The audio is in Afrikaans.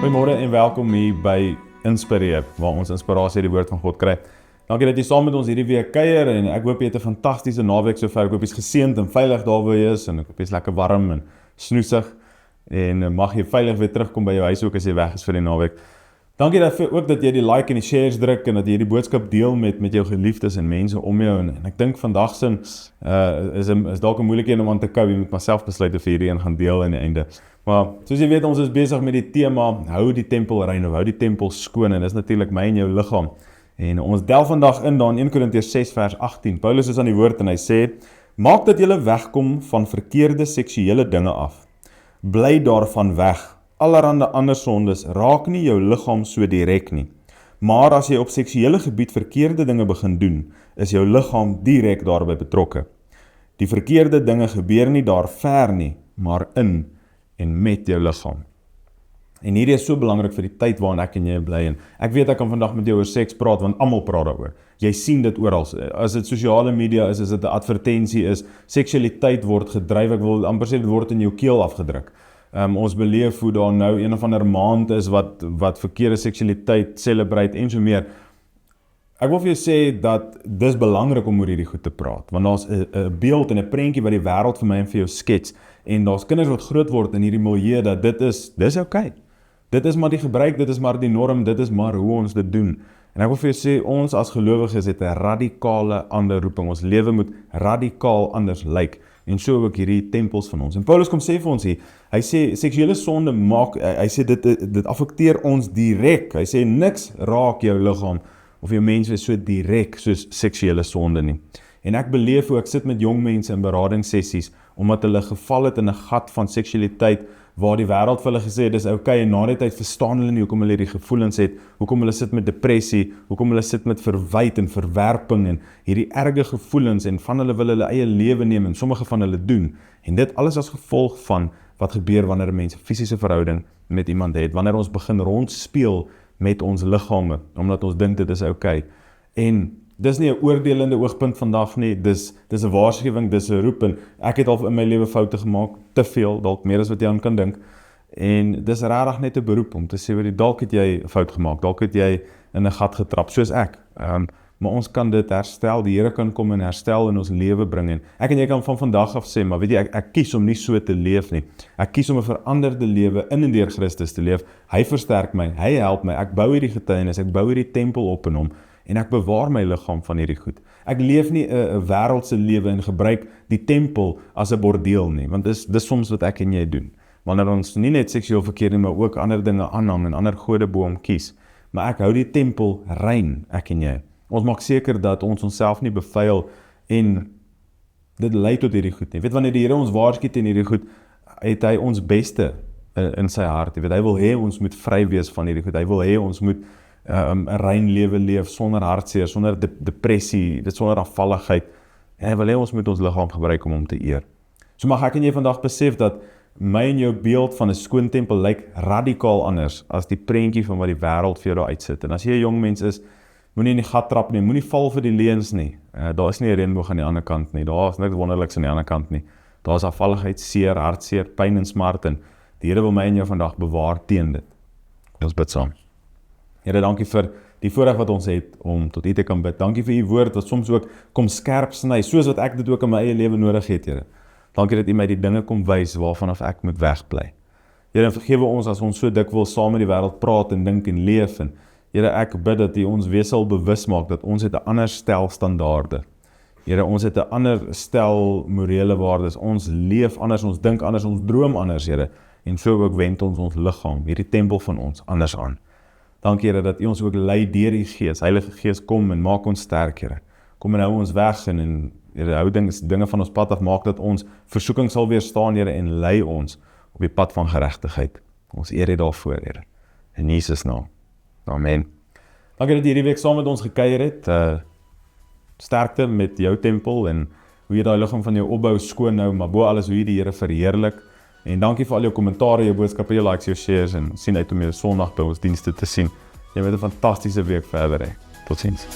Goeiemôre en welkom hier by Inspireer, waar ons inspirasie uit die woord van God kry. Dankie dat jy saam met ons hierdie week kuier en ek hoop jy het 'n fantastiese naweek sover. Ek hoop jy's geseënd en veilig daar waar jy is en ek hoop jy's lekker warm en snoesig en mag jy veilig weer terugkom by jou huis ook as jy weg is vir die naweek. Dankie ook dat jy die like en die shares druk en dat jy die boodskap deel met jou geliefdes en mense om jou en ek dink vandag sin is dalk 'n moeilike een om aan te kou. Jy moet maar self besluit of jy hierdie een gaan deel aan die einde. Maar soos jy weet, ons is besig met die tema hou die tempel rein of hou die tempel skoon en dis natuurlik my en jou liggaam. En ons delf vandag in daar in 1 Korintiërs 6 vers 18. Paulus is aan die woord en hy sê: "Maak dat julle wegkom van verkeerde seksuele dinge af. Bly daarvan weg. Allerhande ander sondes raak nie jou liggaam so direk nie. Maar as jy op seksuele gebied verkeerde dinge begin doen, is jou liggaam direk daarbey betrokke. Die verkeerde dinge gebeur nie daar ver nie, maar in en met jou liggaam." En hierdie is so belangrik vir die tyd waarin ek en jy bly en ek weet ek kan vandag met jou oor seks praat want almal praat daaroor. Jy sien dit oral. As dit sosiale media is dit 'n advertensie is, seksualiteit word gedryf, ek wil amper sê dit word in jou keel afgedruk. Ons beleef hoe daar nou een of ander maand is wat verkeerde seksualiteit celebrate en so meer. Ek wil vir jou sê dat dis belangrik om oor hierdie goed te praat, want daar's 'n beeld en 'n prentjie wat die wêreld vir my en vir jou skets, en daar's kinders wat groot word in hierdie milieu dat dis okay. Dit is maar die gebruik, dit is maar die norm, dit is maar hoe ons dit doen. En ek wil vir jou sê, ons as gelowiges het 'n radikale ander roeping. Ons lewe moet radikaal anders lyk. En so ook hierdie tempels van ons. En Paulus kom sê vir ons hier, hy sê seksuele sonde hy sê dit affekteer ons direk. Hy sê niks raak jou liggaam of jou mens is so direk soos seksuele sonde nie. En ek beleef hoe ek sit met jong mense in beradingssessies omdat hulle geval het in 'n gat van seksualiteit waar die wêreld vir hulle gesê het dis okay en na die tyd verstaan hulle nie hoekom hulle hierdie gevoelens het, hoekom hulle sit met depressie, hoekom hulle sit met verwyte en verwerping en hierdie erge gevoelens en van hulle wil hulle eie lewe neem en sommige van hulle doen. En dit alles as gevolg van wat gebeur wanneer 'n mens 'n fisiese verhouding met iemand het, wanneer ons begin rondspeel met ons liggame, omdat ons dink dit is okay. En dis nie 'n oordelende oogpunt vandag nie, dis 'n waarskuwing, dis 'n roep en ek het al in my lewe foute gemaak, te veel, dalk meer as wat jy aan kan dink. En dis regtig net 'n beroep om te sê wat dalk het jy 'n fout gemaak, dalk het jy in 'n gat getrap soos ek. Maar ons kan dit herstel, die Here kan kom en herstel in ons lewe bring en ek en jy kan van vandag af sê, maar weet jy, ek kies om nie so te leef nie. Ek kies om 'n veranderde lewe in en deur Christus te leef. Hy versterk my, hy help my, ek bou hierdie getuienis, ek bou hierdie tempel op in hom. En ek bewaar my liggaam van hierdie goed. Ek leef nie 'n wêreldse lewe en gebruik die tempel as 'n bordeel nie, want dis soms wat ek en jy doen. Wanneer ons nie net seksueel verkeer nie, maar ook ander dinge aanhang en ander gode bo hom kies. Maar ek hou die tempel rein, ek en jy. Ons maak seker dat ons onsself nie bevuil en dit lei tot hierdie goed nie. Weet wanneer die Here ons waarsku teen hierdie goed, het hy ons beste in sy hart. Jy weet, hy wil hê ons moet vry wees van hierdie goed. Hy wil hê ons moet 'n rein lewe leef sonder hartseer, sonder depressie, sonder afvalligheid. En hy wil hê ons moet ons liggaam gebruik om hom te eer. So mag ek en jy vandag besef dat my en jou beeld van 'n skoon tempel lyk radikaal anders as die prentjie van wat die wêreld vir jou daar uitsit. En as jy 'n jong mens is, moenie in die gat trap nie, moenie val vir die leuns nie. Daar is nie 'n reënboog aan die ander kant nie. Daar is niks wonderliks aan die ander kant nie. Daar is afvalligheid, seer, hartseer, pyn en smart en die Here wil my en jou vandag bewaar teen dit. Ons bid saam. Here, dankie vir die voorreg wat ons het om tot U te kan bid. Dankie vir U woord wat soms ook kom skerp sny, soos wat ek dit ook in my eie lewe nodig het, Here. Dankie dat U my die dinge kom wys waarvanaf ek moet wegbly. Here, vergewe ons as ons so dikwels saam met die wêreld praat en dink en leef en Here, ek bid dat U ons weer sal bewus maak dat ons het 'n ander stel standaarde. Here, ons het 'n ander stel morele waardes. Ons leef anders, ons dink anders, ons droom anders, Here. En so ook wend ons liggaam, hierdie tempel van ons, anders aan. Dankie, Here, dat U ons ook lei deur U Gees. Heilige Gees, kom en maak ons sterk, Here. Kom en hou ons weg en Here, hou dinge van ons pad af, maak dat ons versoeking sal weerstaan, Here, en lei ons op die pad van geregtigheid. Ons eer U daarvoor, Here. In Jesus naam. Amen. Dankie dat jy hierdie week saam met ons gekuier het. Sterkte met jou tempel en hoe jy daai liggaam van jou opbou skoon nou, maar bo alles hoe jy die Here verheerlik. En dankie vir al jou kommentare, jou boodskappe, jou likes, jou shares en sien uit om jou Sondag by ons dienste te sien. Jy moet 'n fantastiese week verder hê. Totsiens.